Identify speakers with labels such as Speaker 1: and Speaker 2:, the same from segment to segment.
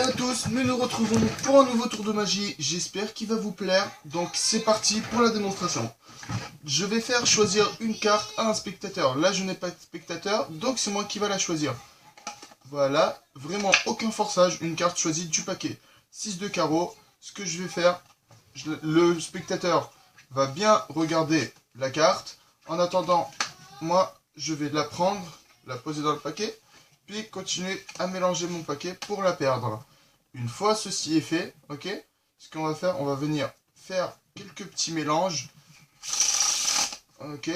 Speaker 1: à tous, nous nous retrouvons pour un nouveau tour de magie, j'espère qu'il va vous plaire, donc c'est parti pour la démonstration. Je vais faire choisir une carte à un spectateur, là je n'ai pas de spectateur, donc c'est moi qui va la choisir. Voilà, vraiment aucun forçage, une carte choisie du paquet. 6 de carreau, ce que je vais faire, le spectateur va bien regarder la carte, en attendant, moi je vais la prendre, la poser dans le paquet, puis continuer à mélanger mon paquet pour la perdre. Une fois ceci est fait, ok, ce qu'on va faire, on va venir faire quelques petits mélanges. Ok,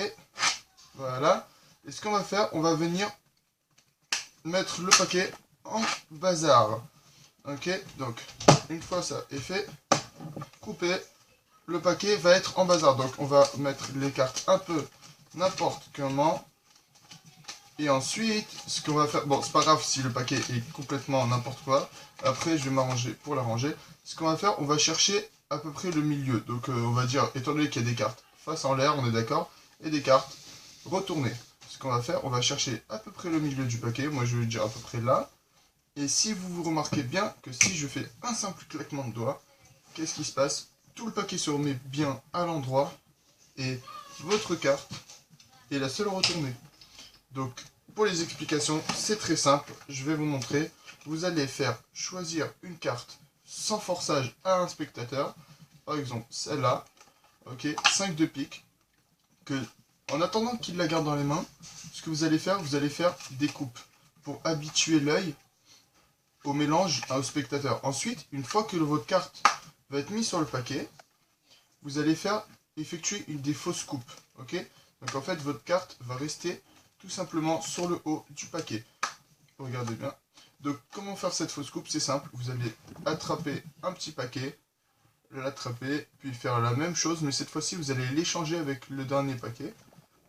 Speaker 1: voilà. Et ce qu'on va faire, on va venir mettre le paquet en bazar. Ok, donc une fois ça est fait, couper, le paquet va être en bazar. Donc on va mettre les cartes un peu n'importe comment. Et ensuite, ce qu'on va faire, bon c'est pas grave si le paquet est complètement n'importe quoi, après je vais m'arranger pour l'arranger. Ce qu'on va faire, on va chercher à peu près le milieu, donc on va dire, étant donné qu'il y a des cartes face en l'air, on est d'accord, et des cartes retournées. Ce qu'on va faire, on va chercher à peu près le milieu du paquet, moi je vais dire à peu près là. Et si vous remarquez bien que si je fais un simple claquement de doigts, qu'est-ce qui se passe? Tout le paquet se remet bien à l'endroit, et votre carte est la seule retournée. Donc, pour les explications, c'est très simple. Je vais vous montrer. Vous allez faire choisir une carte sans forçage à un spectateur. Par exemple, celle-là. Ok, 5 de pique. En attendant qu'il la garde dans les mains, ce que vous allez faire des coupes pour habituer l'œil au mélange au spectateur. Ensuite, une fois que votre carte va être mise sur le paquet, vous allez effectuer des fausses coupes. Ok, donc en fait, votre carte va rester tout simplement sur le haut du paquet. Regardez bien. Donc comment faire cette fausse coupe? C'est simple, vous allez attraper un petit paquet, l'attraper, puis faire la même chose, mais cette fois-ci vous allez l'échanger avec le dernier paquet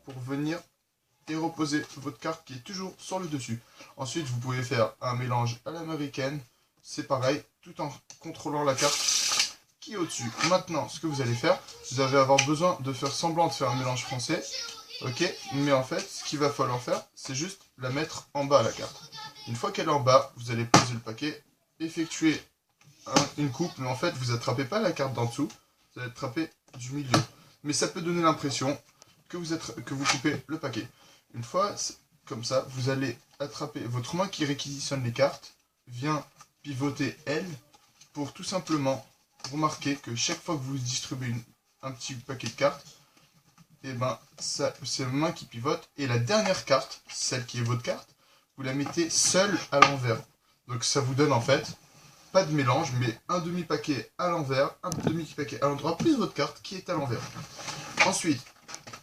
Speaker 1: pour venir et reposer votre carte qui est toujours sur le dessus. Ensuite vous pouvez faire un mélange à l'américaine, c'est pareil, tout en contrôlant la carte qui est au-dessus. Maintenant, ce que vous allez faire, vous allez avoir besoin de faire semblant de faire un mélange français. Ok, mais en fait, ce qu'il va falloir faire, c'est juste la mettre en bas, la carte. Une fois qu'elle est en bas, vous allez poser le paquet, effectuer une coupe, mais en fait, vous n'attrapez pas la carte d'en dessous, vous allez attraper du milieu. Mais ça peut donner l'impression que vous coupez le paquet. Une fois, comme ça, vous allez attraper votre main qui réquisitionne les cartes, vient pivoter elle, pour tout simplement remarquer que chaque fois que vous distribuez un petit paquet de cartes, et ben c'est la main qui pivote, et la dernière carte, celle qui est votre carte, vous la mettez seule à l'envers. Donc ça vous donne en fait pas de mélange, mais un demi-paquet à l'envers, un demi-paquet à l'endroit, plus votre carte qui est à l'envers. Ensuite,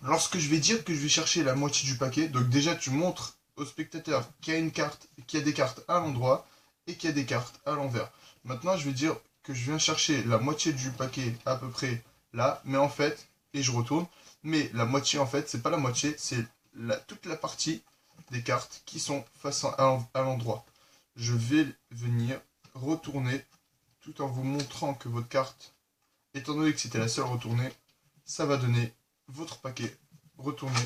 Speaker 1: lorsque je vais dire que je vais chercher la moitié du paquet, donc déjà tu montres au spectateur qu'il y a une carte, qu'il y a des cartes à l'endroit et qu'il y a des cartes à l'envers. Maintenant je vais dire que je viens chercher la moitié du paquet à peu près là, mais en fait, et je retourne, mais la moitié en fait, c'est pas la moitié, c'est toute la partie des cartes qui sont face à l'endroit. Je vais venir retourner tout en vous montrant que votre carte, étant donné que c'était la seule retournée, ça va donner votre paquet retourné.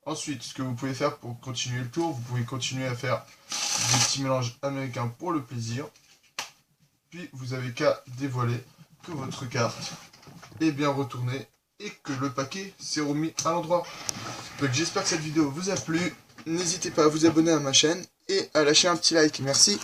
Speaker 1: Ensuite, ce que vous pouvez faire pour continuer le tour, vous pouvez continuer à faire des petits mélanges américains pour le plaisir. Puis vous avez qu'à dévoiler que votre carte est bien retournée et que le paquet s'est remis à l'endroit. Donc j'espère que cette vidéo vous a plu. N'hésitez pas à vous abonner à ma chaîne et à lâcher un petit like. Merci.